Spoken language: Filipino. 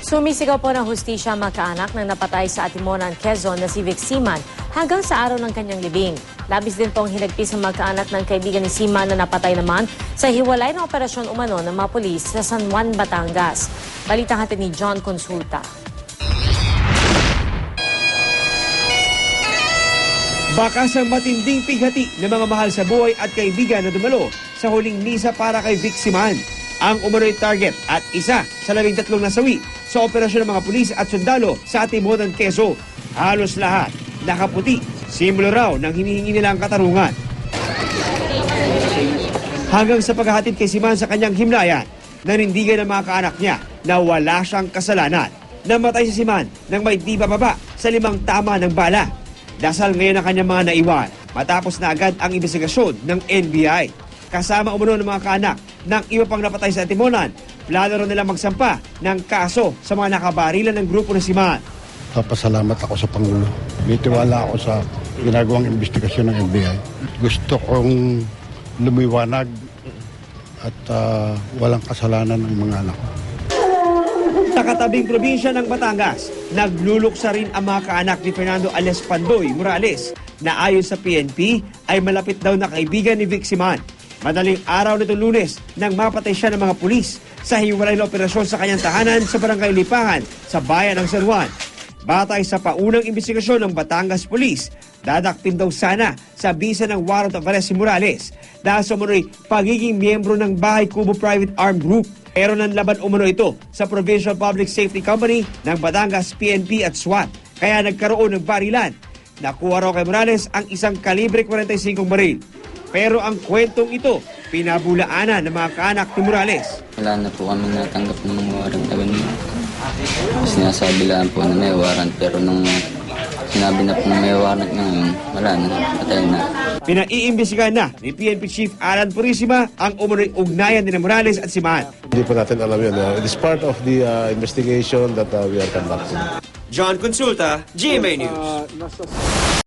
Sumisigaw po ng hustisya ang magkaanak ng napatay sa Atimonan, Quezon na si Vic Siman hanggang sa araw ng kanyang libing. Labis din pong hinagpis ang magkaanak ng kaibigan ni Siman na napatay naman sa hiwalay na operasyon umano ng mga pulis sa San Juan, Batangas. Balita natin ni John Consulta. Bakas ang matinding pighati ng mga mahal sa buhay at kaibigan na dumalo sa huling misa para kay Vic Siman. Ang umano'y target at isa sa 13 nasawi sa operasyon ng mga pulis at sundalo sa Atimonan, Quezon. Halos lahat nakaputi, simbolo raw ng hinihingi nilang katarungan. Hanggang sa paghahatid kay Siman sa kanyang himlayan, nanindigan ng mga kaanak niya na wala siyang kasalanan. Namatay si Siman nang may di bababa sa 5 tama ng bala. Dasal ngayon ang kanyang mga naiwan matapos na agad ang investigasyon ng NBI. Kasama umano ng mga kaanak ng iba pang napatay sa Atimonan, plano rin nilang magsampa ng kaso sa mga nakabarilan ng grupo ng Siman. Papasalamat ako sa Pangulo. May tiwala ako sa ginagawang investigasyon ng NBI. Gusto kong lumiwanag at walang kasalanan ng mga anak ko. Sa katabing probinsya ng Batangas, nagluluksa rin ang mga kaanak ni Fernando alias Pandoy Morales na ayon sa PNP ay malapit daw na kaibigan ni Vic Siman. Madaling araw nitong Lunes nang mapatay siya ng mga pulis sa hiwalay na operasyon sa kanyang tahanan sa Barangay Lipangan sa bayan ng San Juan. Batay sa paunang investigasyon ng Batangas Police, dadakpin daw sana sa bisa ng warrant of arrest si Morales dahil sa umunoy pagiging miyembro ng Bahay Kubo Private Armed Group. Pero nanlaban umano ito sa Provincial Public Safety Company ng Batangas PNP at SWAT. Kaya nagkaroon ng barilan. Nakuha raw kay Morales ang isang kalibre 45 baril. Pero ang kwentong ito, pinabulaanan ng mga kaanak ni Morales. Wala na po kami natanggap ng mga warrant na ganun. Sinasabi lang po na may warrant, pero nung sinabi na po na may warrant ngayon, wala na, patay na. Pinaiimbestigahan na ni PNP Chief Alan Purisima ang umunoy ugnayan ni Morales at Siman. Hindi po natin alam yun. It is part of the investigation that we are conducting. John Consulta, GMA News.